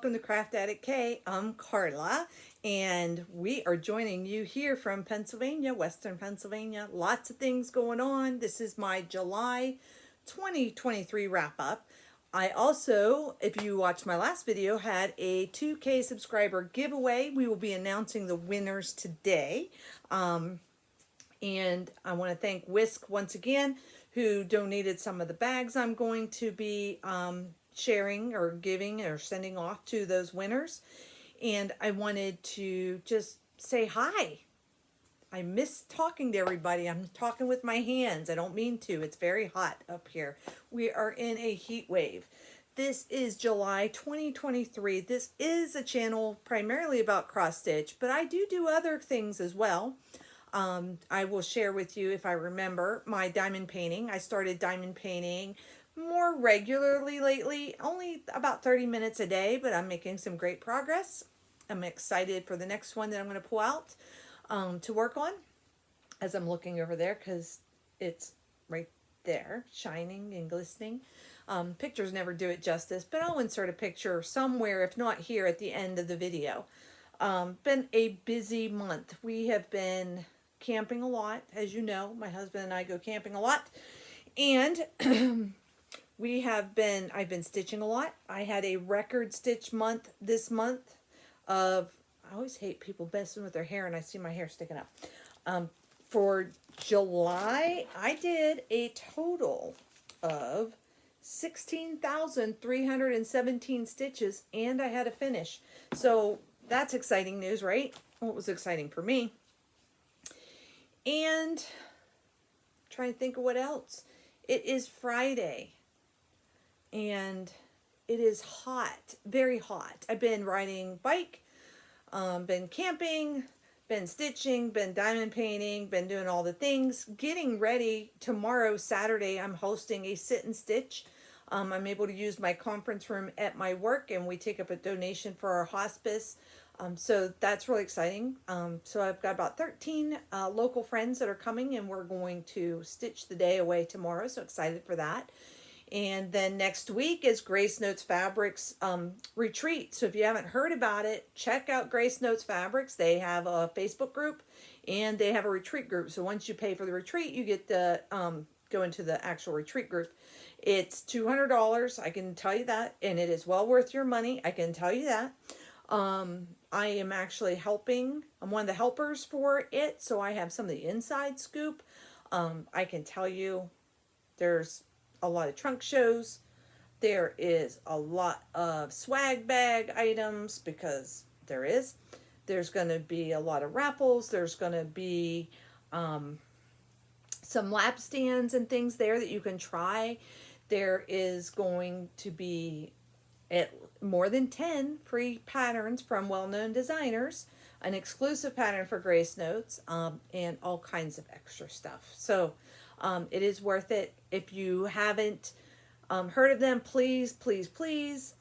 welcome to Craft Addict K. I'm Carla, and we are joining you here from Pennsylvania, Western Pennsylvania. Lots of things going on. This is my July 2023 wrap-up. I also, if you watched my last video, had a 2K subscriber giveaway. We will be announcing the winners today. And I want to thank Wiskf once again, who donated some of the bags I'm going to be sharing or giving or sending off to those winners. And I wanted to just say hi. I miss talking to everybody. I'm talking with my hands. I don't mean to. It's very hot up here. We are in a heat wave. This is July 2023. This is a channel primarily about cross stitch, but I do other things as well. I will share with you, if I remember, my diamond painting. I started diamond painting more regularly lately, only about 30 minutes a day, but I'm making some great progress. I'm excited for the next one that I'm going to pull out to work on, as I'm looking over there because it's right there, shining and glistening. Pictures never do it justice, but I'll insert a picture somewhere, if not here, at the end of the video. Been a busy month. We have been camping a lot, as you know. My husband and I go camping a lot, and I've been stitching a lot. I had a record stitch month this month of, I always hate people messing with their hair and I see my hair sticking up. For July, I did a total of 16,317 stitches, and I had a finish. So that's exciting news, right? Well, it was exciting for me. And trying to think of what else. It is Friday, and it is hot, very hot. I've been riding bike, been camping, been stitching, been diamond painting, been doing all the things, getting ready. Tomorrow, Saturday, I'm hosting a sit and stitch. I'm able to use my conference room at my work, and we take up a donation for our hospice. So that's really exciting. So I've got about 13 local friends that are coming, and we're going to stitch the day away tomorrow. So excited for that. And then next week is Grace Notes Fabrics retreat. So if you haven't heard about it, check out Grace Notes Fabrics. They have a Facebook group and they have a retreat group. So once you pay for the retreat, you get to go into the actual retreat group. It's $200, I can tell you that, and it is well worth your money. I can tell you that. I am actually helping. I'm one of the helpers for it, so I have some of the inside scoop. I can tell you there's a lot of trunk shows. There is a lot of swag bag items, because there is. There's going to be a lot of raffles. There's going to be some lap stands and things there that you can try. There is going to be more than 10 free patterns from well-known designers, an exclusive pattern for Grace Notes, and all kinds of extra stuff. So it is worth it. If you haven't heard of them, please,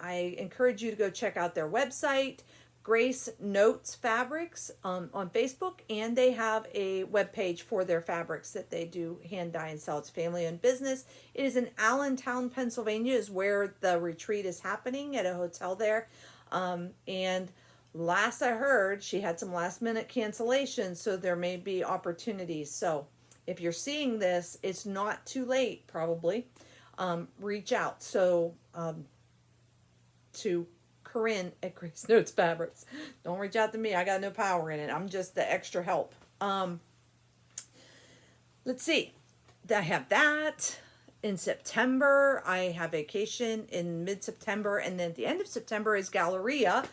I encourage you to go check out their website, Grace Notes Fabrics, on Facebook, and they have a webpage for their fabrics that they do hand dye and sell. It's family-owned business. It is in Allentown, Pennsylvania, is where the retreat is happening, at a hotel there. And last I heard, she had some last-minute cancellations, so there may be opportunities. So if you're seeing this, it's not too late, probably. Reach out. So to Corinne at Grace Notes Fabrics. Don't reach out to me. I got no power in it. I'm just the extra help. Let's see. I have that. In September, I have vacation in mid-September, and then at the end of September is Galleria.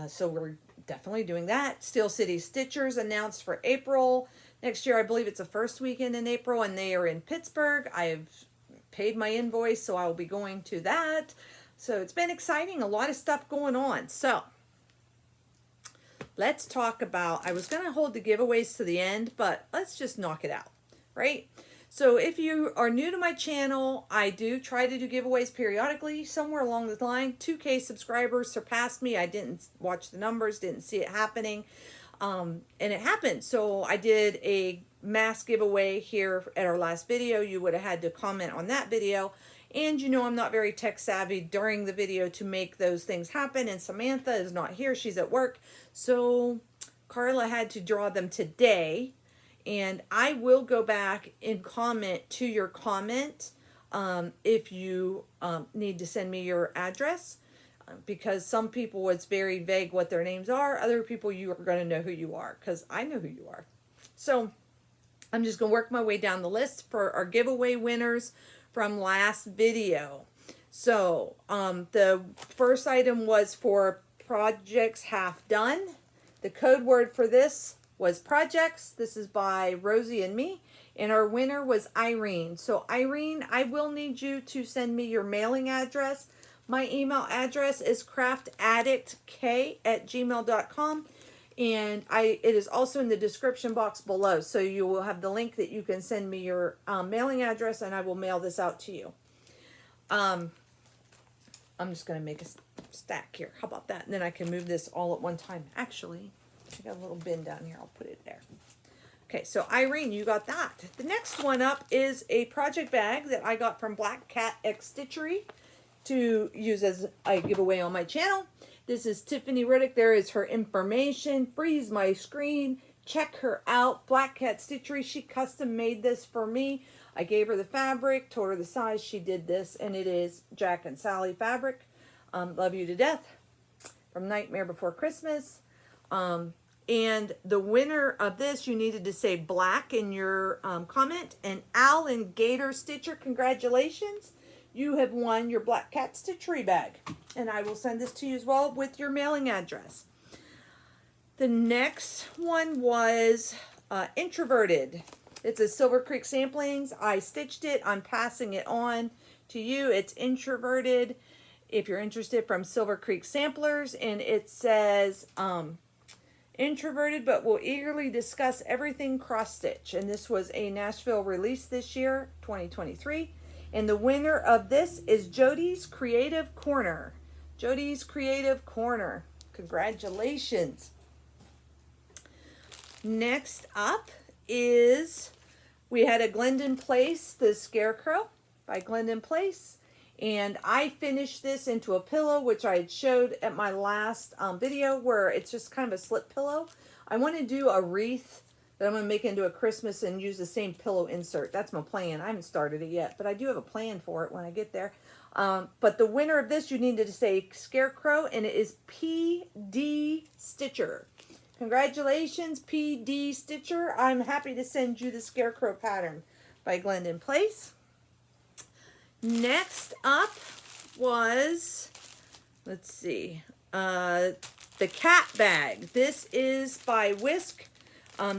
So we're definitely doing that. Steel City Stitchers announced for April. Next year, I believe it's the first weekend in April, and they are in Pittsburgh. I've paid my invoice, so I will be going to that. So it's been exciting, a lot of stuff going on. So let's talk about, I was going to hold the giveaways to the end, but let's just knock it out, right? So if you are new to my channel, I do try to do giveaways periodically. Somewhere along the line, 2K subscribers surpassed me. I didn't watch the numbers, didn't see it happening. And it happened. So I did a mass giveaway here at our last video. You would have had to comment on that video. And you know I'm not very tech savvy during the video to make those things happen. And Samantha is not here. She's at work. So Carla had to draw them today. And I will go back and comment to your comment if you need to send me your address. Because some people, it's very vague what their names are. Other people, you are going to know who you are, because I know who you are. So I'm just going to work my way down the list for our giveaway winners from last video. So the first item was for projects half done. The code word for this was projects. This is by Rosie and me. And our winner was Irene. So Irene, I will need you to send me your mailing address. My email address is craftAddictK@gmail.com, and it is also in the description box below. So you will have the link that you can send me your mailing address, and I will mail this out to you. I'm just going to make a stack here. How about that? And then I can move this all at one time. Actually, I got a little bin down here. I'll put it there. Okay, so Irene, you got that. The next one up is a project bag that I got from Cat X Stitchery to use as a giveaway on my channel. This is Tiffany Riddick. There is her information. Freeze my screen. Check her out. Cat Stitchery. She custom made this for me. I gave her the fabric, told her the size. She did this, and it is Jack and Sally fabric. Love you to death. From Nightmare Before Christmas. And the winner of this, you needed to say black in your comment. And Al and Gator Stitcher, congratulations. You have won your Cat Stitchery bag. And I will send this to you as well with your mailing address. The next one was Introverted. It's a Silver Creek Samplings. I stitched it. I'm passing it on to you. It's Introverted, if you're interested, from Silver Creek Samplers. And it says, Introverted, but will eagerly discuss everything cross-stitch. And this was a Nashville release this year, 2023. And the winner of this is Jody's Creative Corner. Jody's Creative Corner. Congratulations. Next up is, we had a Glendon Place, the Scarecrow by Glendon Place. And I finished this into a pillow, which I had showed at my last video, where it's just kind of a slip pillow. I want to do a wreath that I'm going to make into a Christmas and use the same pillow insert. That's my plan. I haven't started it yet, but I do have a plan for it when I get there. But the winner of this, you needed to say Scarecrow, and it is PD Stitcher. Congratulations, PD Stitcher. I'm happy to send you the Scarecrow pattern by Glendon Place. Next up was, let's see, the cat bag. This is by Wiskf.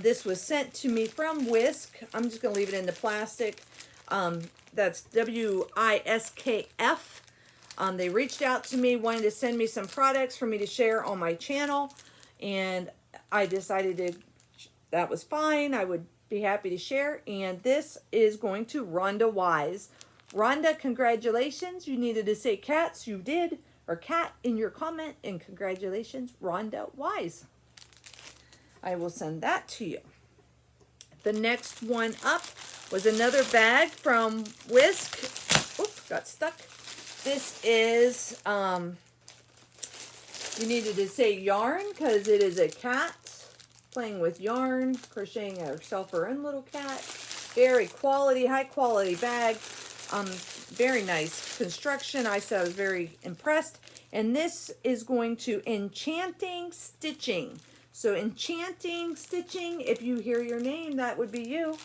This was sent to me from Wiskf. I'm just going to leave it in the plastic. That's WISKF. They reached out to me wanting to send me some products for me to share on my channel. And I decided that was fine. I would be happy to share. And this is going to Rhonda Wise. Rhonda, congratulations. You needed to say cats. You did. Or cat in your comment. And congratulations, Rhonda Wise. I will send that to you. The next one up was another bag from Wiskf. Oops, got stuck. This is, you needed to say yarn because it is a cat playing with yarn, crocheting herself her own little cat. Very quality, high quality bag. Very nice construction. I said I was very impressed. And this is going to Enchanting Stitching. So Enchanting Stitching, if you hear your name, that would be you.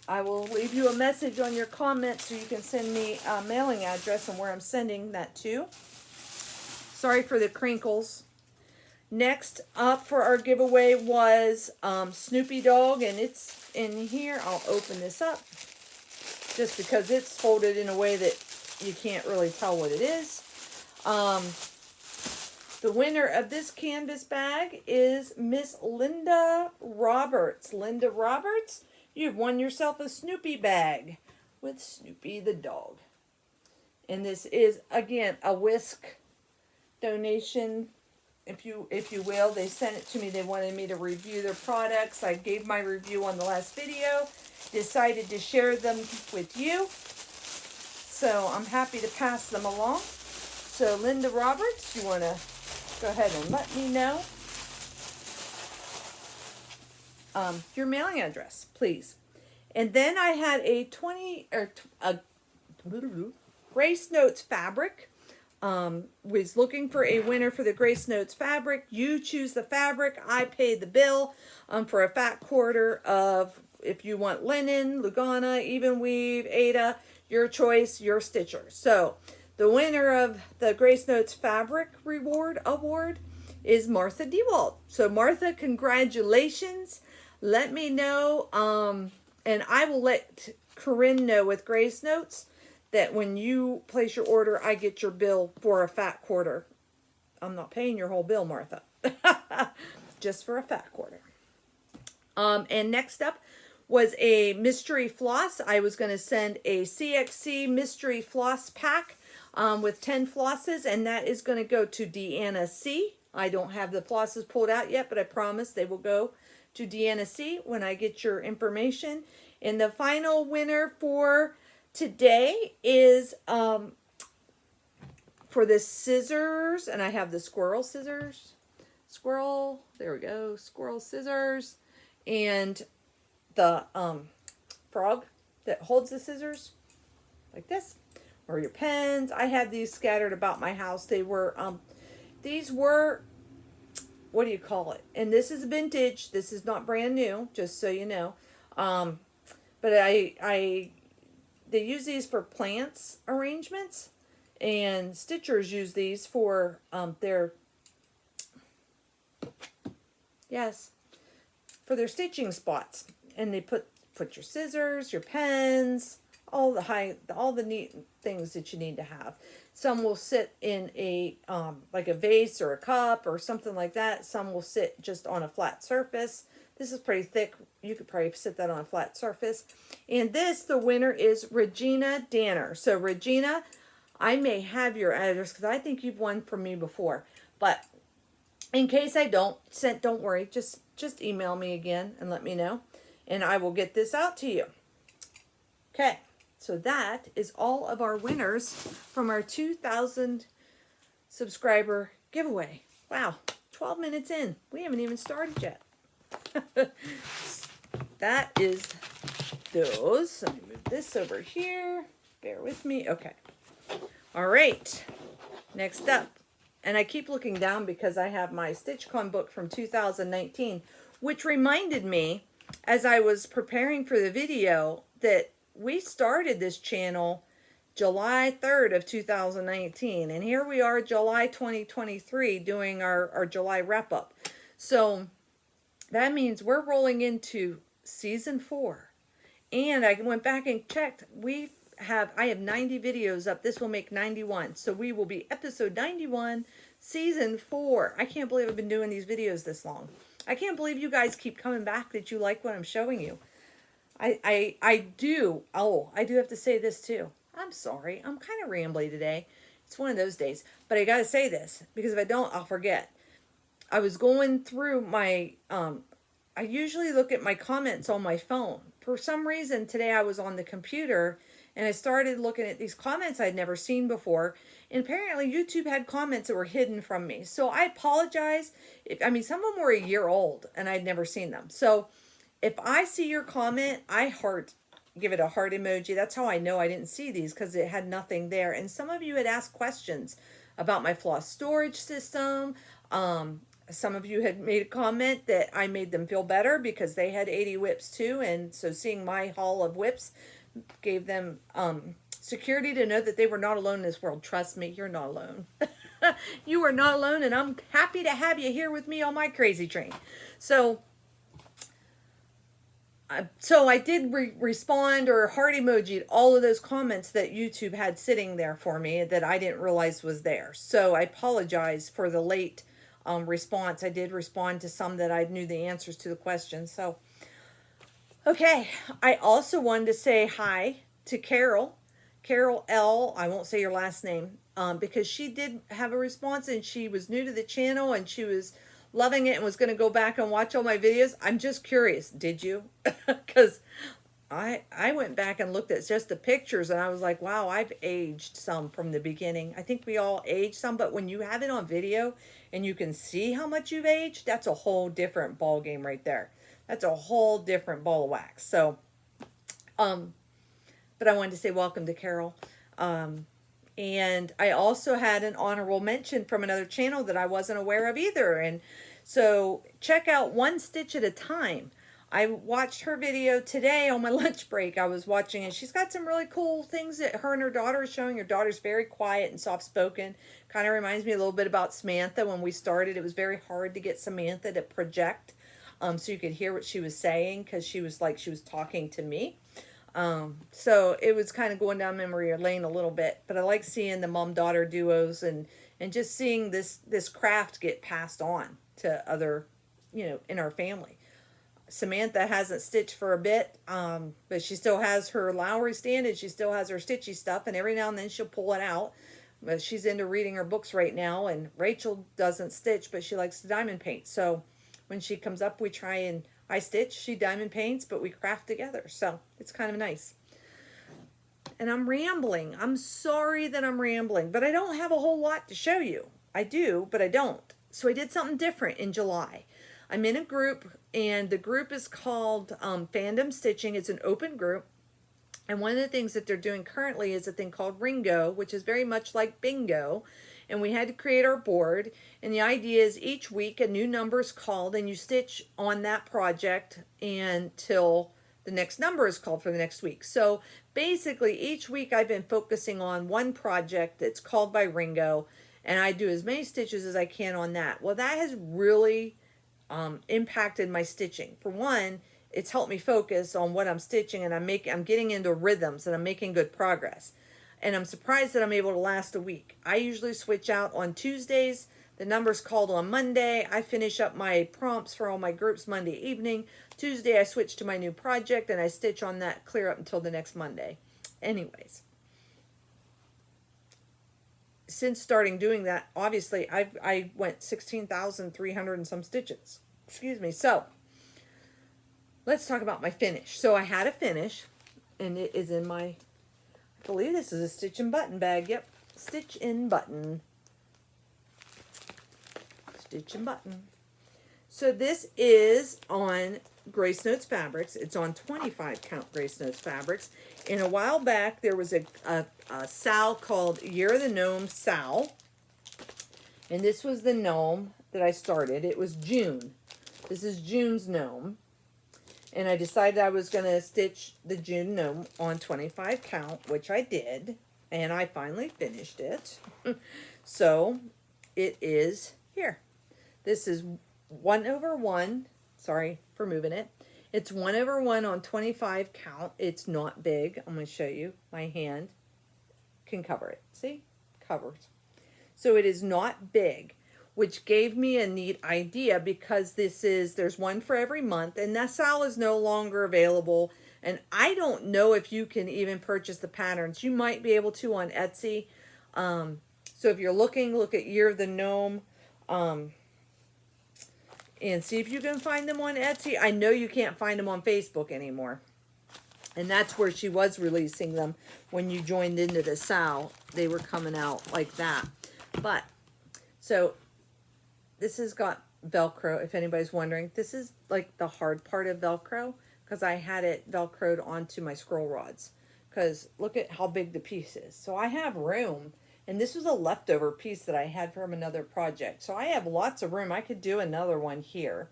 I will leave you a message on your comment so you can send me a mailing address and where I'm sending that to. Sorry for the crinkles. Next up for our giveaway was Snoopy Dog, and it's in here. I'll open this up just because it's folded in a way that you can't really tell what it is. The winner of this canvas bag is Miss Linda Roberts. Linda Roberts, you've won yourself a Snoopy bag with Snoopy the dog. And this is, again, a Wiskf donation, if you will. They sent it to me. They wanted me to review their products. I gave my review on the last video. Decided to share them with you. So I'm happy to pass them along. So Linda Roberts, you want to go ahead and let me know your mailing address, please. And then I had a Grace Notes fabric. Was looking for a winner for the Grace Notes fabric. You choose the fabric. I pay the bill for a fat quarter of, if you want linen, Lugana, even weave, Ada, your choice, your stitcher. So the winner of the Grace Notes fabric reward award is Martha DeWalt. So Martha, congratulations. Let me know, and I will let Corinne know with Grace Notes that when you place your order, I get your bill for a fat quarter. I'm not paying your whole bill, Martha. Just for a fat quarter. And next up was a mystery floss. I was going to send a CXC mystery floss pack with 10 flosses, and that is going to go to Deanna C. I don't have the flosses pulled out yet, but I promise they will go to Deanna C when I get your information. And the final winner for today is for the scissors, and I have the squirrel scissors. There we go, squirrel scissors, and the frog that holds the scissors like this, or your pens. I have these scattered about my house. These were, what do you call it? And this is vintage. This is not brand new, just so you know. But they use these for plants arrangements, and stitchers use these for their stitching spots. And they put your scissors, your pens, all the neat things that you need to have. Some will sit in a like a vase or a cup or something like that. Some will sit just on a flat surface. This is pretty thick. You could probably sit that on a flat surface. And the winner is Regina Danner. So Regina, I may have your address because I think you've won from me before. But in case I don't worry. Just email me again and let me know. And I will get this out to you. Okay. So that is all of our winners from our 2,000 subscriber giveaway. Wow. 12 minutes in. We haven't even started yet. That is those. Let me move this over here. Bear with me. Okay. All right. Next up. And I keep looking down because I have my StitchCon book from 2019, which reminded me as I was preparing for the video that we started this channel July 3rd of 2019. And here we are, July 2023, doing our July wrap-up. So that means we're rolling into season 4. And I went back and checked. I have 90 videos up. This will make 91. So we will be episode 91, season 4. I can't believe I've been doing these videos this long. I can't believe you guys keep coming back, that you like what I'm showing you. I do have to say this too. I'm sorry. I'm kind of rambly today. It's one of those days. But I got to say this, because if I don't, I'll forget. I was going through my, I usually look at my comments on my phone. For some reason, today I was on the computer and I started looking at these comments I'd never seen before. And apparently YouTube had comments that were hidden from me. So I apologize. Some of them were a year old and I'd never seen them. So if I see your comment, I give it a heart emoji. That's how I know I didn't see these, because it had nothing there. And some of you had asked questions about my floss storage system. Some of you had made a comment that I made them feel better because they had 80 whips too. And so seeing my haul of whips gave them security to know that they were not alone in this world. Trust me, you're not alone. You are not alone, and I'm happy to have you here with me on my crazy train. So I did respond or heart emoji all of those comments that YouTube had sitting there for me that I didn't realize was there. So I apologize for the late response. I did respond to some that I knew the answers to the questions. So, okay. I also wanted to say hi to Carol L. I won't say your last name because she did have a response, and she was new to the channel and she was loving it and was going to go back and watch all my videos. I'm just curious. Did you? Because I went back and looked at just the pictures and I was like, wow, I've aged some from the beginning. I think we all age some, but when you have it on video and you can see how much you've aged, that's a whole different ball game right there. That's a whole different ball of wax. So, but I wanted to say welcome to Carol. And I also had an honorable mention from another channel that I wasn't aware of either. And so check out One Stitch at a Time. I watched her video today on my lunch break. I was watching, and she's got some really cool things that her and her daughter are showing. Her daughter's very quiet and soft-spoken. Kind of reminds me a little bit about Samantha when we started. It was very hard to get Samantha to project so you could hear what she was saying because she was like she was talking to me. So it was kind of going down memory lane a little bit. But I like seeing the mom-daughter duos and just seeing this craft get passed on to other, in our family. Samantha hasn't stitched for a bit, but she still has her Lowry stand and she still has her stitchy stuff, and every now and then she'll pull it out. But she's into reading her books right now, and Rachel doesn't stitch, but she likes to diamond paint. So when she comes up, we try and I stitch, she diamond paints, but we craft together. So it's kind of nice. And I'm rambling. I'm sorry that I'm rambling, but I don't have a whole lot to show you. I do, but I don't. So I did something different in July. I'm in a group, and the group is called Fandom Stitching. It's an open group. And one of the things that they're doing currently is a thing called Ringo, which is very much like bingo. And we had to create our board. And the idea is each week a new number is called, and you stitch on that project until the next number is called for the next week. So basically each week I've been focusing on one project that's called by Ringo, and I do as many stitches as I can on that. Well, that has really impacted my stitching. For one, it's helped me focus on what I'm stitching, and I'm getting into rhythms, and I'm making good progress. And I'm surprised that I'm able to last a week. I usually switch out on Tuesdays. The number's called on Monday. I finish up my prompts for all my groups Monday evening. Tuesday I switch to my new project and I stitch on that clear up until the next Monday. Anyways, since starting doing that, obviously I went 16,300 and some stitches. Excuse me. So let's talk about my finish. So I had a finish, and it is in my, I believe this is a stitch and button bag. Yep, stitch and button. Stitch and button. So this is on Grace Notes Fabrics. It's on 25 count Grace Notes Fabrics. And a while back there was a SAL called Year of the Gnome SAL. And this was the gnome that I started. It was June. This is June's gnome. And I decided I was going to stitch the June gnome on 25 count, which I did. And I finally finished it. So it is here. This is 1/1. Sorry for moving it. It's 1/1 on 25 count. It's not big. I'm going to show you. My hand can cover it. See? Covers. So it is not big, which gave me a neat idea because there's one for every month, and that SAL is no longer available. And I don't know if you can even purchase the patterns. You might be able to on Etsy. So if you're looking, look at Year of the Gnome. And see if you can find them on Etsy. I know you can't find them on Facebook anymore. And that's where she was releasing them when you joined into the SAL. They were coming out like that. But, so, this has got Velcro, if anybody's wondering. This is like the hard part of Velcro, because I had it Velcroed onto my scroll rods. Because look at how big the piece is. So I have room. And this was a leftover piece that I had from another project. So I have lots of room. I could do another one here.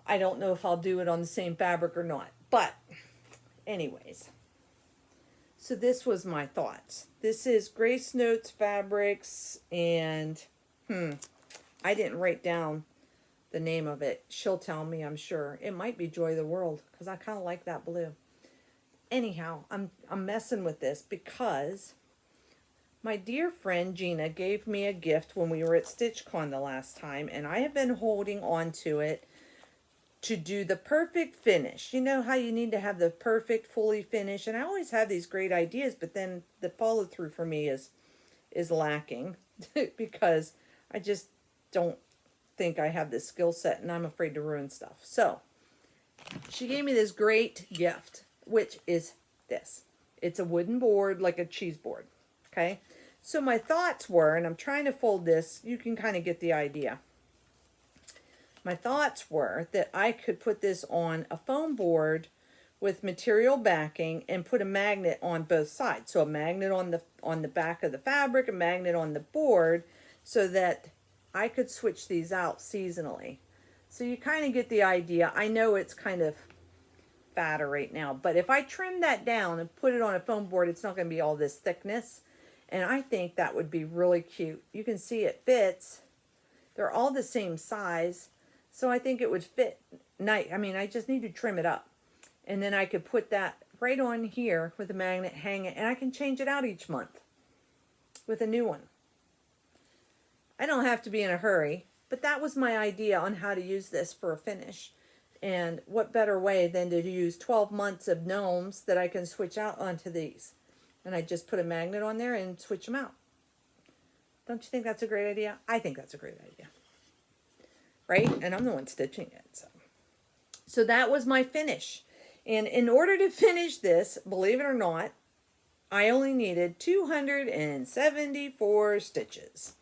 I don't know if I'll do it on the same fabric or not. But anyways. So this was my thoughts. This is Grace Notes Fabrics. And I didn't write down the name of it. She'll tell me, I'm sure. It might be Joy of the World, because I kind of like that blue. Anyhow, I'm messing with this because my dear friend Gina gave me a gift when we were at StitchCon the last time, and I have been holding on to it to do the perfect finish. You know how you need to have the perfect fully finish, and I always have these great ideas, but then the follow through for me is lacking because I just don't think I have the skill set, and I'm afraid to ruin stuff. So she gave me this great gift. which is this. It's a wooden board, like a cheese board, okay? So my thoughts were, and I'm trying to fold this, you can kind of get the idea. My thoughts were that I could put this on a foam board with material backing and put a magnet on both sides. So a magnet on the back of the fabric, a magnet on the board, so that I could switch these out seasonally. So you kind of get the idea. I know it's kind of fatter right now, but if I trim that down and put it on a foam board, it's not going to be all this thickness. And I think that would be really cute. You can see it fits. They're all the same size. So I think it would fit nice. I mean, I just need to trim it up. And then I could put that right on here with a magnet, hang it, and I can change it out each month with a new one. I don't have to be in a hurry, but that was my idea on how to use this for a finish. And what better way than to use 12 months of gnomes that I can switch out onto these. And I just put a magnet on there and switch them out. Don't you think that's a great idea? I think that's a great idea. Right? And I'm the one stitching it. So that was my finish. And in order to finish this, believe it or not, I only needed 274 stitches.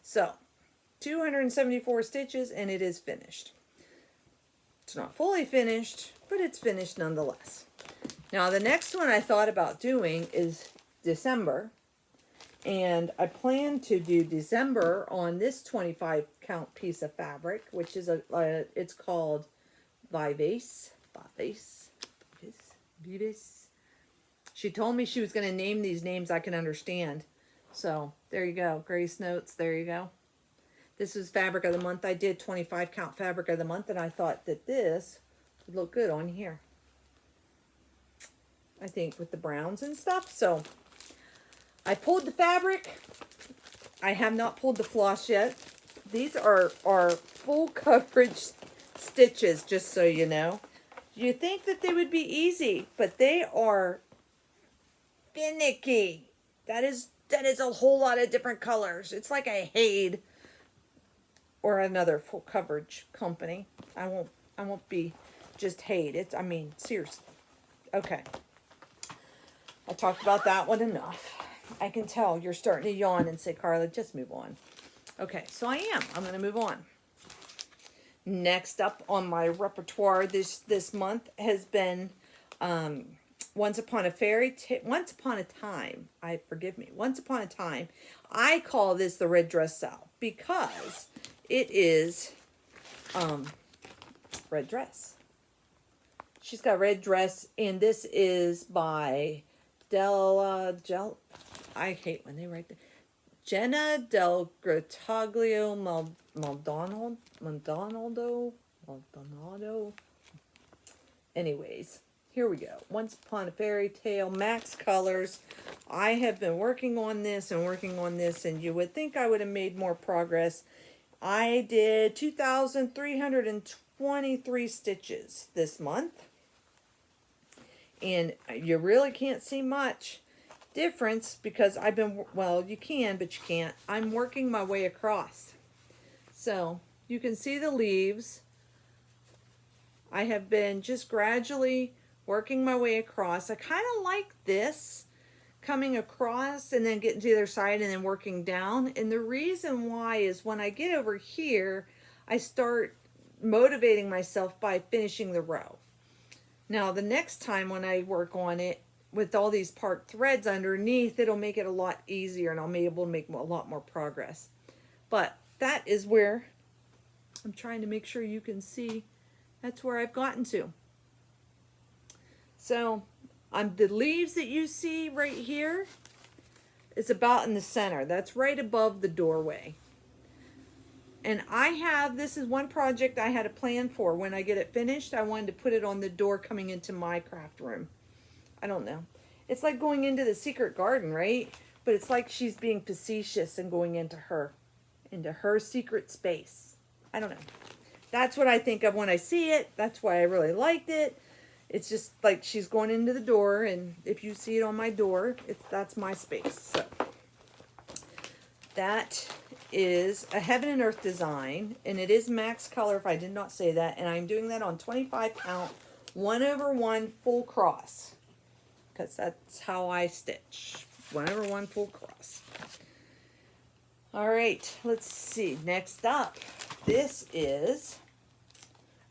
So 274 stitches and it is finished. It's not fully finished, but it's finished nonetheless. Now the next one I thought about doing is December. And I plan to do December on this 25 count piece of fabric, which is it's called Vivace. She told me she was going to name these names I can understand. So there you go. Grace Notes. There you go. This is fabric of the month. I did 25 count fabric of the month, and I thought that this would look good on here. I think with the browns and stuff. So I pulled the fabric. I have not pulled the floss yet. These are full coverage stitches, just so you know. You think that they would be easy, but they are finicky. That is a whole lot of different colors. It's like a Hade or another full coverage company. I won't be just Hade. I mean, seriously. Okay. I talked about that one enough. I can tell you're starting to yawn and say, Carla, just move on. Okay, so I am. I'm going to move on. Next up on my repertoire this month has been Once Upon a Time. Once Upon a Time. I call this the Red Dress Sal because it is red dress. She's got a red dress, and this is by I hate when they write that. Jenna Del Grottaglio Maldonado. Anyways, here we go. Once Upon a Fairy Tale, Max Colors. I have been working on this, and you would think I would have made more progress. I did 2,323 stitches this month. And you really can't see much difference because I've been, well, you can, but you can't. I'm working my way across. So you can see the leaves. I have been just gradually working my way across. I kind of like this, coming across and then getting to the other side and then working down. And the reason why is when I get over here, I start motivating myself by finishing the row. Now, the next time when I work on it with all these part threads underneath, it'll make it a lot easier and I'll be able to make a lot more progress. But that is where I'm trying to make sure you can see. That's where I've gotten to. So, the leaves that you see right here is about in the center. That's right above the doorway. And this is one project I had a plan for. When I get it finished, I wanted to put it on the door coming into my craft room. I don't know. It's like going into the secret garden, right? But it's like she's being facetious and going into her secret space. I don't know. That's what I think of when I see it. That's why I really liked it. It's just like she's going into the door, and if you see it on my door, that's my space. So that is a Heaven and Earth design, and it is Max Color, if I did not say that, and I'm doing that on 25 count 1/1 full cross, because that's how I stitch. 1/1 full cross. All right, let's see. Next up, this is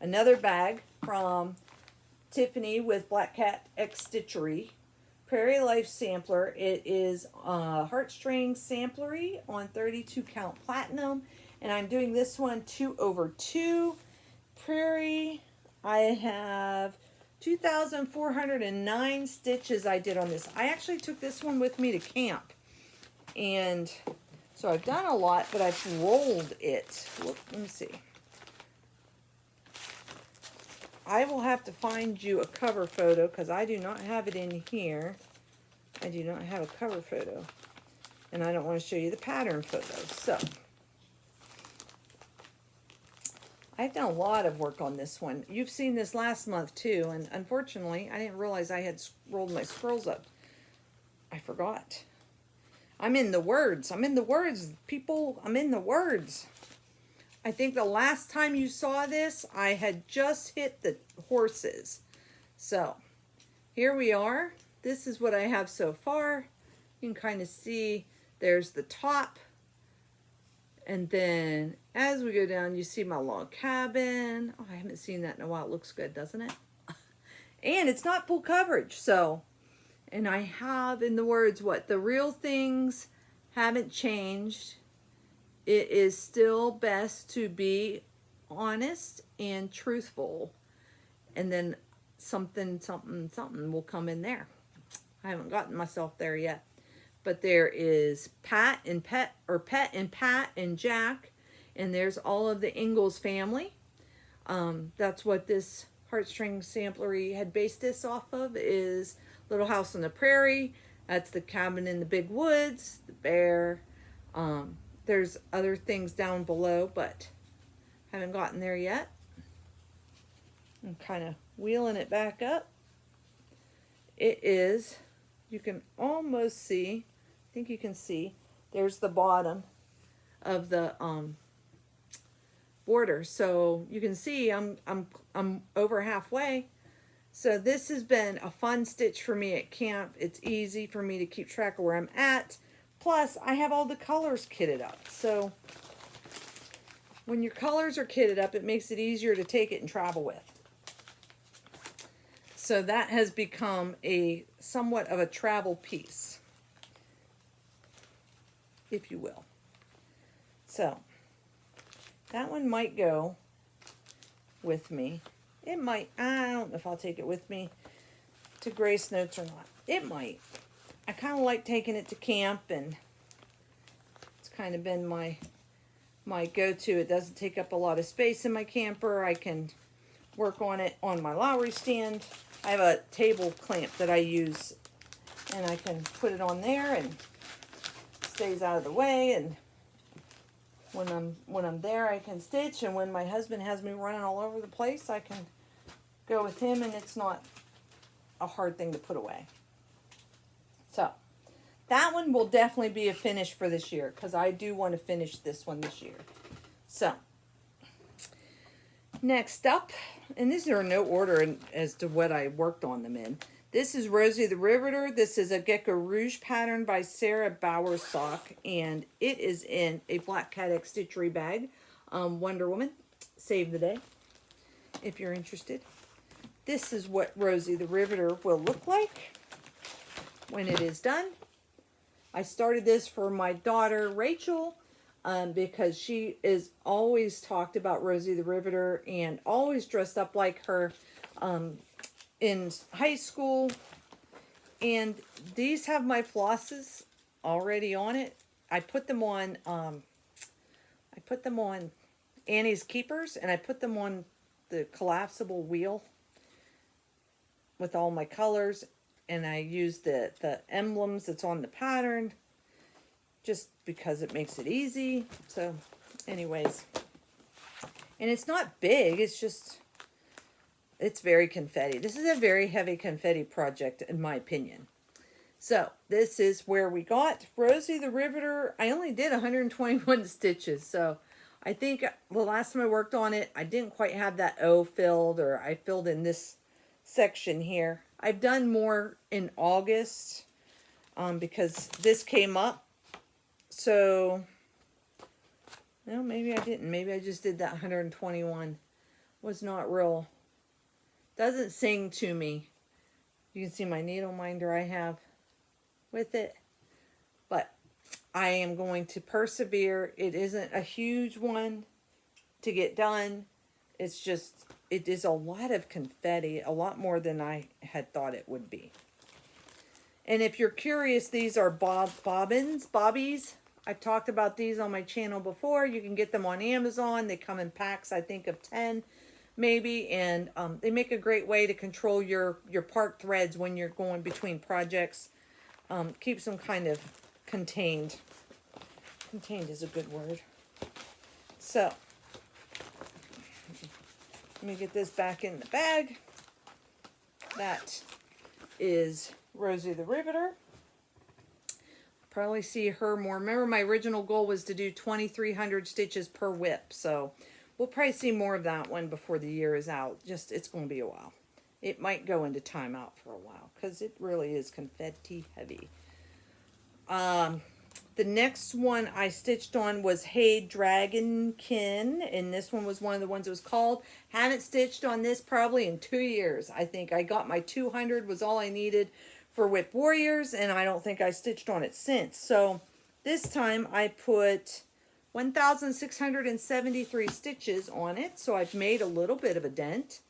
another bag from Tiffany with Cat X Stitchery. Prairie Life Sampler. It is heartstring samplery on 32 count platinum, and I'm doing this one 2/2 Prairie. I have 2,409 stitches I did on this. I actually took this one with me to camp, and so I've done a lot, but I've rolled it. Look, let me see. I will have to find you a cover photo because I do not have it in here. I do not have a cover photo. And I don't want to show you the pattern photo. So, I've done a lot of work on this one. You've seen this last month too. And unfortunately, I didn't realize I had rolled my scrolls up. I forgot. I'm in the words. I'm in the words. People, I'm in the words. I think the last time you saw this, I had just hit the horses. So, here we are. This is what I have so far. You can kind of see there's the top. And then as we go down, you see my log cabin. Oh, I haven't seen that in a while. It looks good, doesn't it? And it's not full coverage. So, and I have in the words, what? The real things haven't changed. It is still best to be honest and truthful. And then something will come in there. I haven't gotten myself there yet. But there is Pat and Pat and Jack. And there's all of the Ingalls family. That's what this heartstring samplery had based this off of, is Little House on the Prairie. That's the cabin in the big woods, the bear. There's other things down below, but haven't gotten there yet. I'm kind of wheeling it back up. It is, you can almost see, I think you can see, there's the bottom of the border. So you can see I'm over halfway. So this has been a fun stitch for me at camp. It's easy for me to keep track of where I'm at. Plus, I have all the colors kitted up. So when your colors are kitted up, it makes it easier to take it and travel with. So that has become a somewhat of a travel piece, if you will. So that one might go with me. It might. I don't know if I'll take it with me to Grace Notes or not. It might. I kind of like taking it to camp, and it's kind of been my go-to. It doesn't take up a lot of space in my camper. I can work on it on my Lowry stand. I have a table clamp that I use, and I can put it on there and it stays out of the way. And when I'm there, I can stitch. And when my husband has me running all over the place, I can go with him, and it's not a hard thing to put away. So that one will definitely be a finish for this year, because I do want to finish this one this year. So next up, and these are no order as to what I worked on them in. This is Rosie the Riveter. This is a Gecko Rouge pattern by Sarah Bowersock, and it is in a Black Cat X Stitchery bag. Wonder Woman, save the day if you're interested. This is what Rosie the Riveter will look like when it is done. I started this for my daughter Rachel because she is always talked about Rosie the Riveter and always dressed up like her in high school. And these have my flosses already on it. I put them on Annie's Keepers, and I put them on the collapsible wheel with all my colors. And I use the emblems that's on the pattern just because it makes it easy. So anyways, and it's not big, it's just, it's very confetti. This is a very heavy confetti project in my opinion. So this is where we got Rosie the Riveter. I only did 121 stitches. So I think the last time I worked on it, I didn't quite have that O filled, or I filled in this section here. I've done more in August because this came up. So, no, maybe I didn't. Maybe I just did that 121. Was not real. Doesn't sing to me. You can see my needle minder I have with it. But I am going to persevere. It isn't a huge one to get done. It's just, it is a lot of confetti, a lot more than I had thought it would be. And if you're curious, these are bobbies. I've talked about these on my channel before. You can get them on Amazon. They come in packs, I think, of 10 maybe. And they make a great way to control your part threads when you're going between projects. Keeps them kind of contained. Contained is a good word. So, let me get this back in the bag. That is Rosie the Riveter. Probably see her more. Remember, my original goal was to do 2,300 stitches per whip. So, we'll probably see more of that one before the year is out. Just, it's going to be a while. It might go into timeout for a while because it really is confetti heavy. The next one I stitched on was Hey Dragonkin, and this one was one of the ones it was called. Haven't stitched on this probably in 2 years. I think I got my 200 was all I needed for Whip Warriors, and I don't think I stitched on it since. So this time I put 1,673 stitches on it, so I've made a little bit of a dent.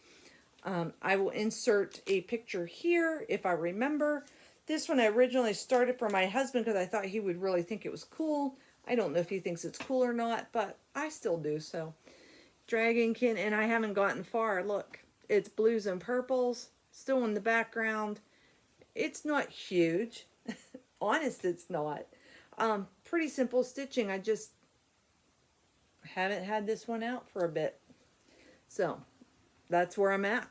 I will insert a picture here if I remember. This one I originally started for my husband because I thought he would really think it was cool. I don't know if he thinks it's cool or not, but I still do. So, Dragonkin, and I haven't gotten far. Look, it's blues and purples, still in the background. It's not huge. Honest, it's not. Pretty simple stitching. I just haven't had this one out for a bit. So, that's where I'm at.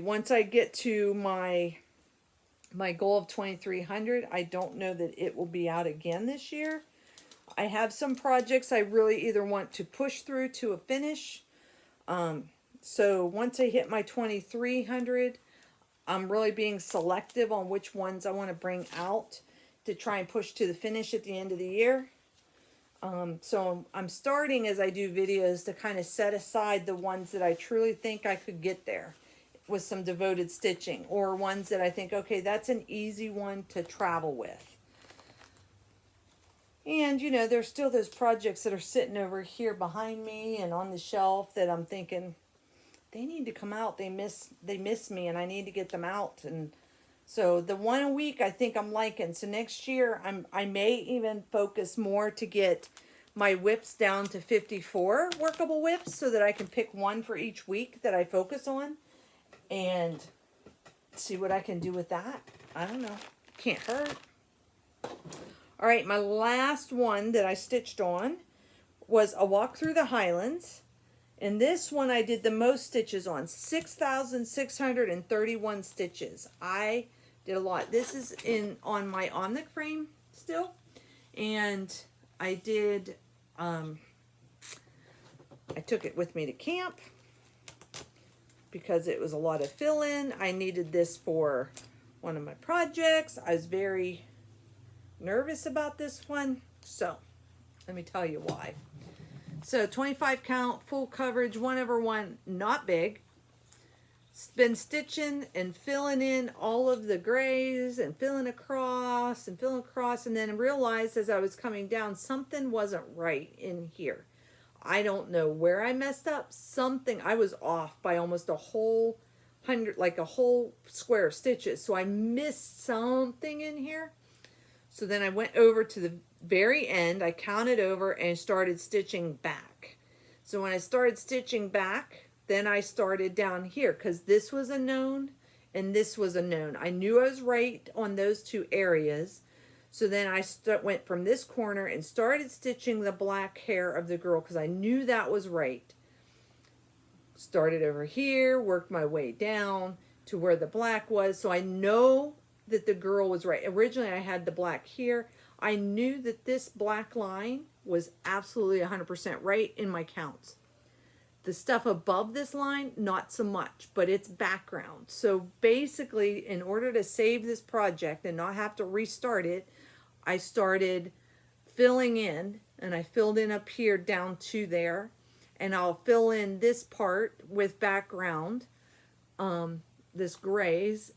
Once I get to my goal of 2,300, I don't know that it will be out again this year. I have some projects I really either want to push through to a finish. So once I hit my 2,300, I'm really being selective on which ones I want to bring out to try and push to the finish at the end of the year. So I'm starting as I do videos to kind of set aside the ones that I truly think I could get there with some devoted stitching, or ones that I think, okay, that's an easy one to travel with. And, you know, there's still those projects that are sitting over here behind me and on the shelf that I'm thinking, they need to come out. They miss me, and I need to get them out. And so the one a week I think I'm liking. So next year I may even focus more to get my whips down to 54 workable whips so that I can pick one for each week that I focus on. And see what I can do with that. I don't know. Can't hurt. All right, my last one that I stitched on was A Walk Through the Highlands. And this one I did the most stitches on. 6,631 stitches. I did a lot. This is on my Omnic frame still. And I did, I took it with me to camp, because it was a lot of fill-in. I needed this for one of my projects. I was very nervous about this one. So, let me tell you why. So, 25 count, full coverage, 1/1, not big. Been stitching and filling in all of the grays and filling across, and then realized as I was coming down, something wasn't right in here. I don't know where I messed up. Something, I was off by almost a whole 100, like a whole square of stitches. So I missed something in here. So then I went over to the very end. I counted over and started stitching back. So when I started stitching back, then I started down here because this was a known and this was a known. I knew I was right on those two areas. So then I went from this corner and started stitching the black hair of the girl because I knew that was right. Started over here, worked my way down to where the black was. So I know that the girl was right. Originally I had the black here. I knew that this black line was absolutely 100% right in my counts. The stuff above this line, not so much, but it's background. So basically, in order to save this project and not have to restart it, I started filling in, and I filled in up here down to there, and I'll fill in this part with background, this grays,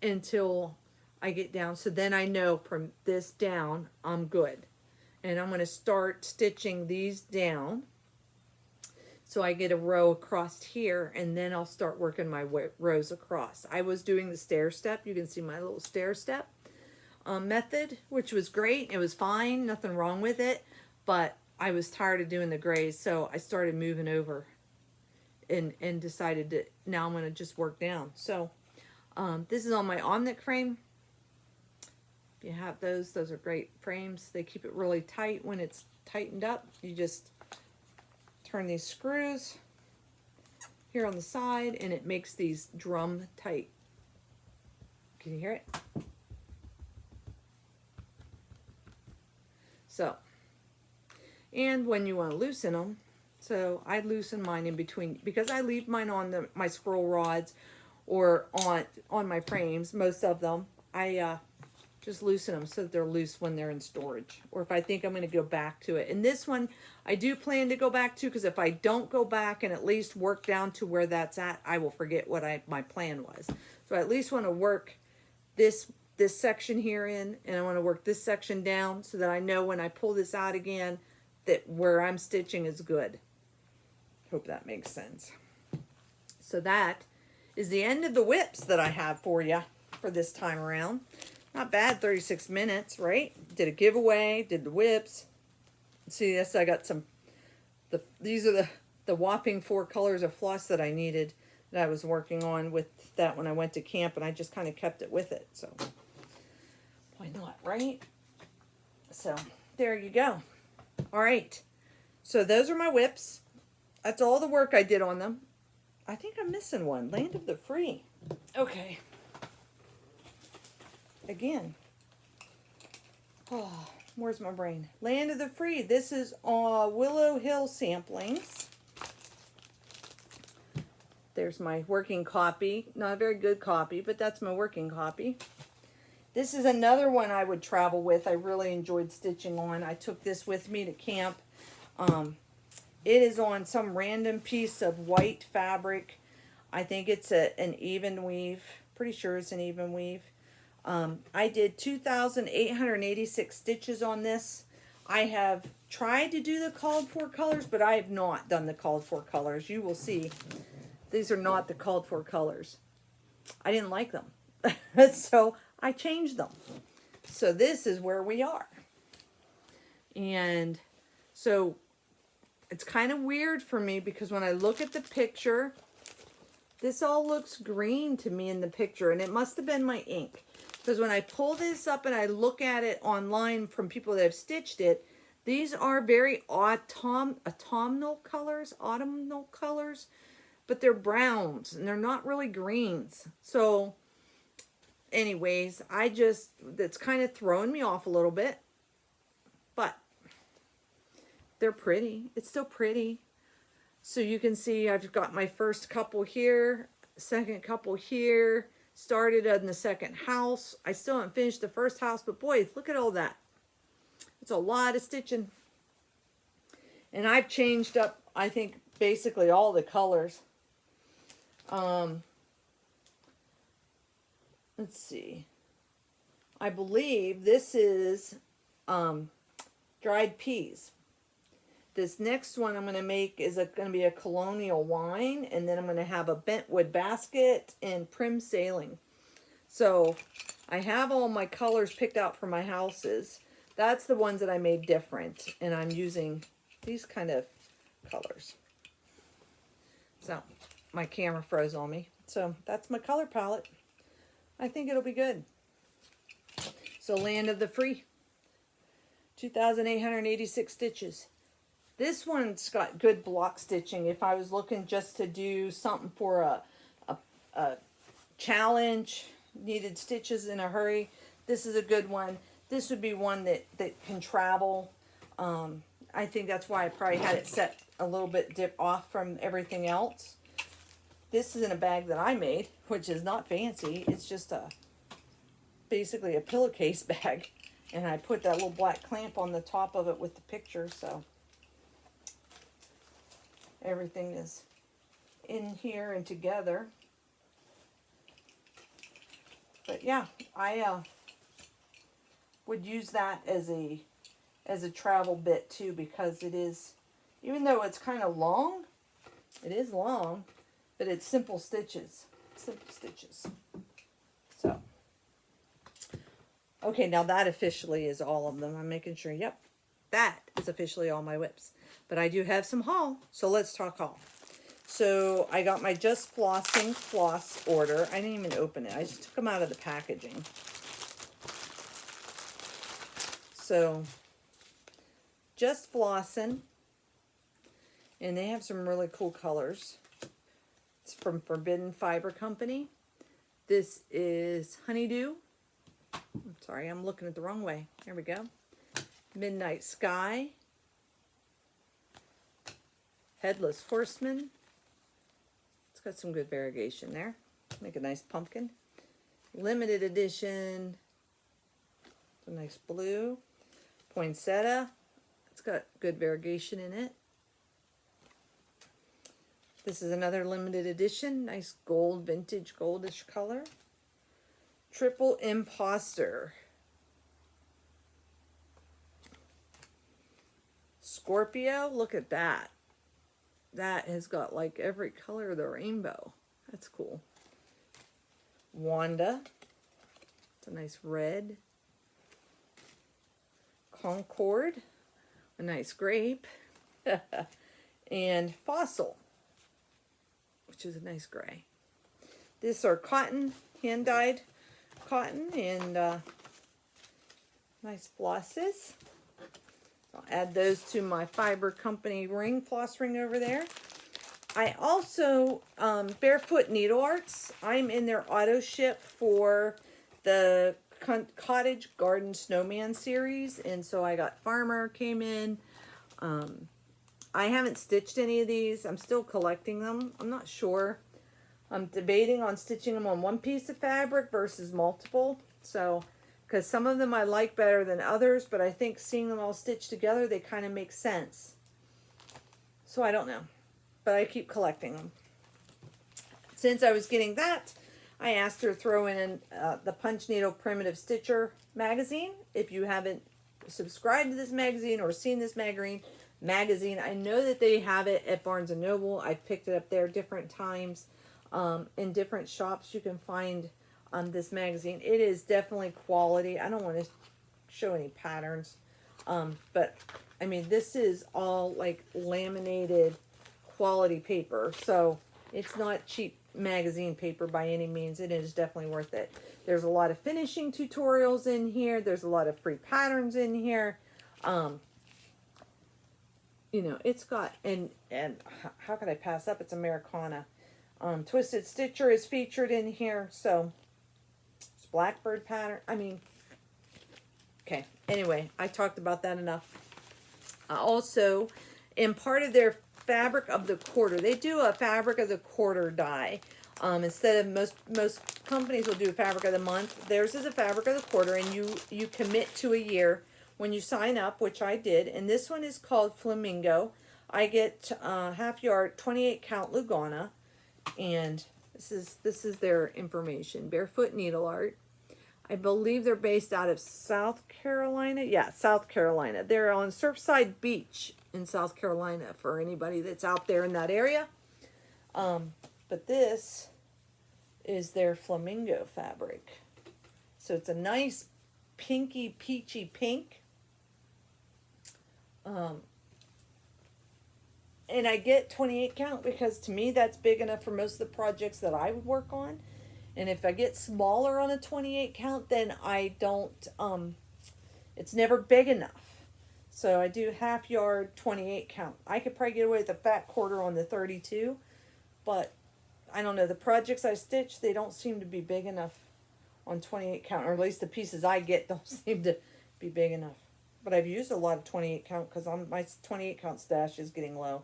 until I get down. So then I know from this down, I'm good. And I'm going to start stitching these down. So I get a row across here, and then I'll start working my rows across. I was doing the stair step. You can see my little stair step method, which was great. It was fine, nothing wrong with it, but I was tired of doing the grays, so I started moving over and decided that now I'm going to just work down. So this is on my Omnic frame. If you have those are great frames. They keep it really tight when it's tightened up. You just turn these screws here on the side, and it makes these drum tight. Can you hear it? So, and when you want to loosen them, so I loosen mine in between, because I leave mine on my scroll rods or on my frames, most of them. I just loosen them so that they're loose when they're in storage, or if I think I'm going to go back to it. And this one I do plan to go back to, because if I don't go back and at least work down to where that's at, I will forget what my plan was. So I at least want to work this section here in, and I want to work this section down so that I know when I pull this out again that where I'm stitching is good. Hope that makes sense. So that is the end of the whips that I have for you for this time around. Not bad, 36 minutes, right? Did a giveaway, did the whips. See, yes, I got some, these are the whopping 4 colors of floss that I needed, that I was working on with that when I went to camp, and I just kind of kept it with it. So why not, right? So there you go. All right. So those are my whips. That's all the work I did on them. I think I'm missing one. Land of the Free. Okay. Again. Oh, where's my brain? Land of the Free. This is Willow Hill Samplings. There's my working copy. Not a very good copy, but that's my working copy. This is another one I would travel with. I really enjoyed stitching on. I took this with me to camp. It is on some random piece of white fabric. I think it's an even weave. Pretty sure it's an even weave. I did 2,886 stitches on this. I have tried to do the called for colors, but I have not done the called for colors. You will see. These are not the called for colors. I didn't like them. So I changed them. So this is where we are. And so it's kind of weird for me, because when I look at the picture, this all looks green to me in the picture, and it must have been my ink. Because when I pull this up and I look at it online from people that have stitched it, these are very autumnal colors, but they're browns and they're not really greens. So anyways, that's kind of throwing me off a little bit, but they're pretty. It's still pretty. So you can see I've got my first couple here, second couple here, started on the second house. I still haven't finished the first house, but boy, look at all that. It's a lot of stitching. And I've changed up, I think, basically all the colors. Let's see. I believe this is dried peas. This next one I'm going to make is going to be a colonial wine, and then I'm going to have a bentwood basket and prim sailing. So I have all my colors picked out for my houses. That's the ones that I made different, and I'm using these kind of colors. So my camera froze on me. So that's my color palette. I think it'll be good. So Land of the Free, 2,886 stitches. This one's got good block stitching. If I was looking just to do something for a challenge, needed stitches in a hurry, this is a good one. This would be one that can travel. I think that's why I probably had it set a little bit dip off from everything else. This is in a bag that I made, which is not fancy. It's just basically a pillowcase bag. And I put that little black clamp on the top of it with the picture, so everything is in here and together. But yeah, I would use that as a travel bit too, because it is, even though it's kind of long, it is long, but it's simple stitches. Simple stitches. So, okay, now that officially is all of them. I'm making sure, yep, that is officially all my whips. But I do have some haul, so let's talk haul. So I got my Just Flossing floss order. I didn't even open it. I just took them out of the packaging. So, Just Flossin', and they have some really cool colors. It's from Forbidden Fiber Company. This is Honeydew. I'm sorry, I'm looking at the wrong way. There we go. Midnight Sky. Headless Horseman. It's got some good variegation there. Make a nice pumpkin. Limited edition. It's a nice blue. Poinsettia. It's got good variegation in it. This is another limited edition. Nice gold, vintage goldish color. Triple Imposter. Scorpio. Look at that. That has got like every color of the rainbow. That's cool. Wanda. It's a nice red. Concord. A nice grape. And Fossil, which is a nice gray. These are cotton, hand-dyed cotton, and nice flosses. I'll add those to my Fiber Company ring, floss ring over there. I also, Barefoot Needle Arts, I'm in their auto ship for the Cottage Garden Snowman series, and so I got Farmer came in. I haven't stitched any of these. I'm still collecting them. I'm not sure. I'm debating on stitching them on one piece of fabric versus multiple. So, because some of them I like better than others, but I think seeing them all stitched together, they kind of make sense. So I don't know, but I keep collecting them. Since I was getting that, I asked her to throw in the Punch Needle Primitive Stitcher magazine. If you haven't subscribed to this magazine or seen this magazine, I know that they have it at Barnes & Noble. I've picked it up there different times. In different shops you can find this magazine. It is definitely quality. I don't want to show any patterns, but I mean, this is all like laminated quality paper, so it's not cheap magazine paper by any means. It is definitely worth it. There's a lot of finishing tutorials in here. There's a lot of free patterns in here. You know, it's got, and how could I pass up? It's Americana. Twisted Stitcher is featured in here, so it's Blackbird pattern. I mean, okay. Anyway, I talked about that enough. Also, in part of their fabric of the quarter, they do a fabric of the quarter die. Instead of most companies will do a fabric of the month, theirs is a fabric of the quarter, and you commit to a year when you sign up, which I did. And this one is called Flamingo. I get half yard 28 count Lugana, and this is their information. Barefoot Needle Art. I believe they're based out of South Carolina. Yeah, South Carolina. They're on Surfside Beach in South Carolina for anybody that's out there in that area. But this is their Flamingo fabric. So it's a nice pinky peachy pink. And I get 28 count because to me that's big enough for most of the projects that I would work on. And if I get smaller on a 28 count, then I don't, it's never big enough. So I do half yard 28 count. I could probably get away with a fat quarter on the 32, but I don't know. The projects I stitch, they don't seem to be big enough on 28 count, or at least the pieces I get don't seem to be big enough. but I've used a lot of 28 count because my 28 count stash is getting low.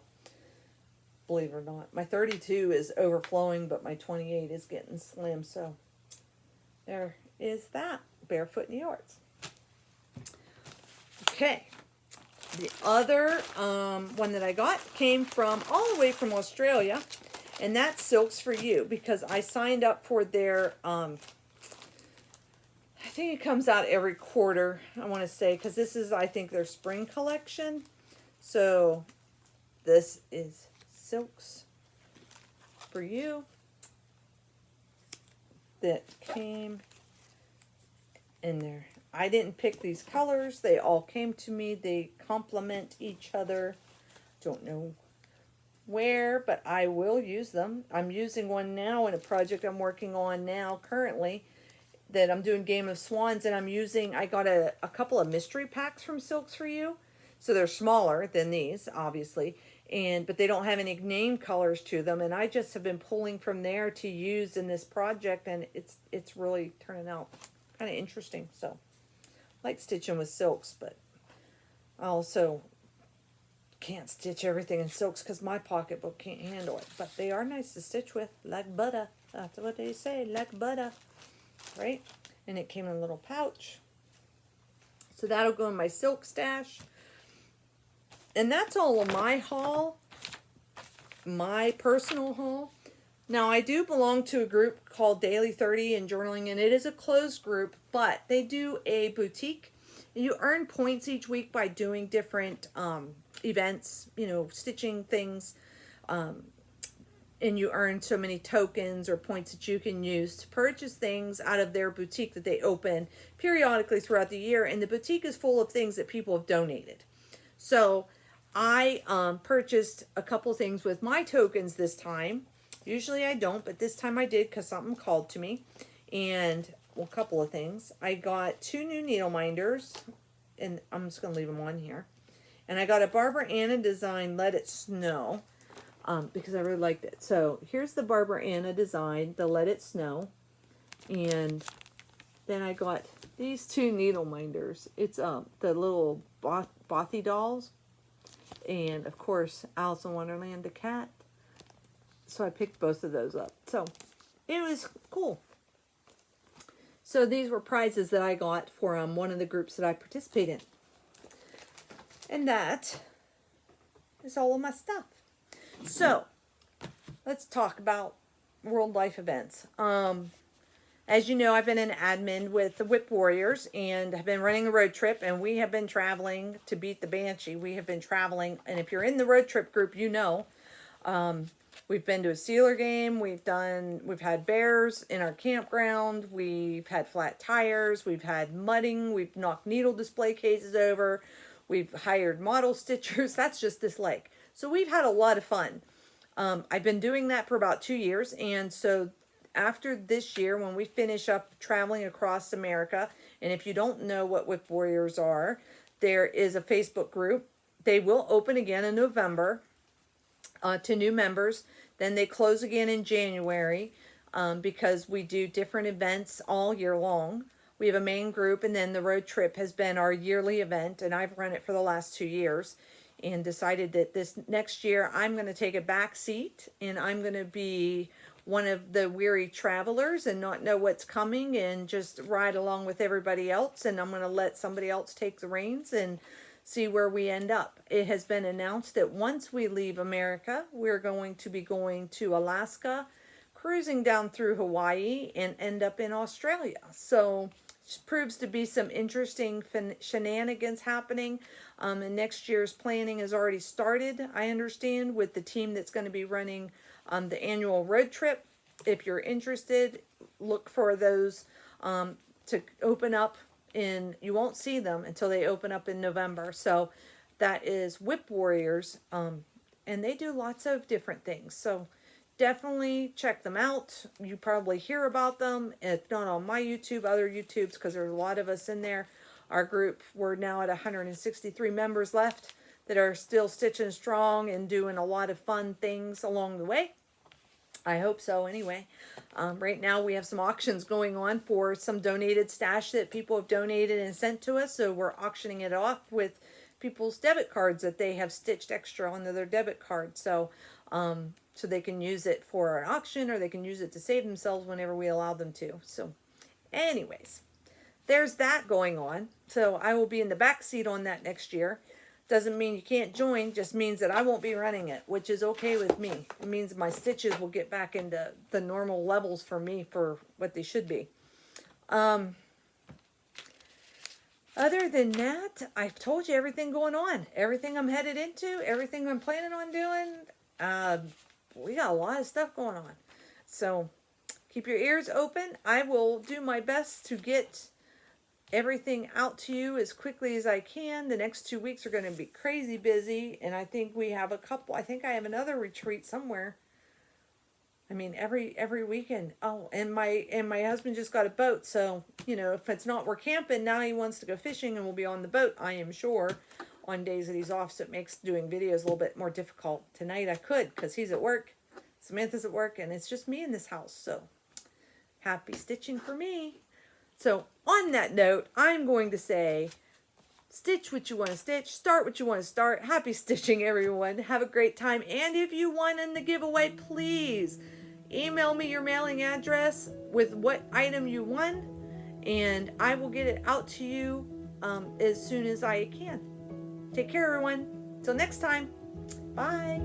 Believe it or not, my 32 is overflowing, but my 28 is getting slim. So there is that, barefoot in the yards. Okay, the other one that I got came from all the way from Australia, and that's Silks for You, because I signed up for their I think it comes out every quarter, I want to say, because this is, I think, their spring collection. So this is Silks for You that came in there. I didn't pick these colors. They all came to me. They complement each other. Don't know where, but I will use them. I'm using one now in a project I'm working on now currently, that I'm doing Game of Swans, and I got a couple of mystery packs from Silks for You. So they're smaller than these, obviously, but they don't have any name colors to them, and I just have been pulling from there to use in this project, and it's really turning out kind of interesting. So I like stitching with silks, but I also can't stitch everything in silks because my pocketbook can't handle it. But they are nice to stitch with, like butter. That's what they say, like butter. Right? And it came in a little pouch. So that'll go in my silk stash. And that's all of my haul. My personal haul. Now, I do belong to a group called Daily 30 and Journaling, and it is a closed group, but they do a boutique. You earn points each week by doing different events, stitching things. And you earn so many tokens or points that you can use to purchase things out of their boutique that they open periodically throughout the year. And the boutique is full of things that people have donated. So I purchased a couple things with my tokens this time. Usually I don't, but this time I did because something called to me. And, well, a couple of things. I got 2 new needle minders, and I'm just going to leave them on here. And I got a Barbara Anna design, Let It Snow. Because I really liked it. So here's the Barbara Anna design, the Let It Snow. And then I got these 2 needle minders. It's the little Bothy dolls. And of course, Alice in Wonderland, the cat. So I picked both of those up. So it was cool. So these were prizes that I got for one of the groups that I participate in. And that is all of my stuff. So, let's talk about World Life events. As you know, I've been an admin with the Whip Warriors and have been running a road trip, and we have been traveling to beat the Banshee. We have been traveling, and if you're in the road trip group, you know, we've been to a Steeler game, we've had bears in our campground, we've had flat tires, we've had mudding, we've knocked needle display cases over, we've hired model stitchers. That's just this lake. So we've had a lot of fun. I've been doing that for about 2 years. And so after this year, when we finish up traveling across America, and if you don't know what Whip Warriors are, there is a Facebook group. They will open again in November to new members. Then they close again in January because we do different events all year long. We have a main group, and then the road trip has been our yearly event, and I've run it for the last 2 years. And decided that this next year I'm going to take a back seat, and I'm going to be one of the weary travelers and not know what's coming and just ride along with everybody else. And I'm going to let somebody else take the reins and see where we end up. It has been announced that once we leave America, we're going to be going to Alaska, cruising down through Hawaii, and end up in Australia. So proves to be some interesting shenanigans happening. And next year's planning has already started, I understand, with the team that's going to be running the annual road trip. If you're interested, look for those to open up you won't see them until they open up in November. So that is Whip Warriors, and they do lots of different things. So definitely check them out. You probably hear about them, if not on my YouTube, other YouTubes, because there's a lot of us in there. Our group, we're now at 163 members left that are still stitching strong and doing a lot of fun things along the way. I hope so anyway. Right now we have some auctions going on for some donated stash that people have donated and sent to us. So we're auctioning it off with people's debit cards that they have stitched extra onto their debit card. So they can use it for an auction, or they can use it to save themselves whenever we allow them to. So anyways, there's that going on. So I will be in the back seat on that next year. Doesn't mean you can't join, just means that I won't be running it, which is okay with me. It means my stitches will get back into the normal levels for me for what they should be. Other than that, I've told you everything going on, everything I'm headed into, everything I'm planning on doing. We got a lot of stuff going on. So keep your ears open. I will do my best to get everything out to you as quickly as I can. The next 2 weeks are going to be crazy busy, and I think we have a couple. I think I have another retreat somewhere. I mean, every weekend. Oh, and my husband just got a boat, so you know, if it's not we're camping, now he wants to go fishing, and we'll be on the boat, I am sure, on days that he's off. So it makes doing videos a little bit more difficult. Tonight I could, because he's at work, Samantha's at work, and it's just me in this house. So happy stitching for me. So on that note, I'm going to say, stitch what you want to stitch, start what you want to start. Happy stitching, everyone. Have a great time. And if you won in the giveaway, please email me your mailing address with what item you won, and I will get it out to you as soon as I can. Take care, everyone. Till next time. Bye.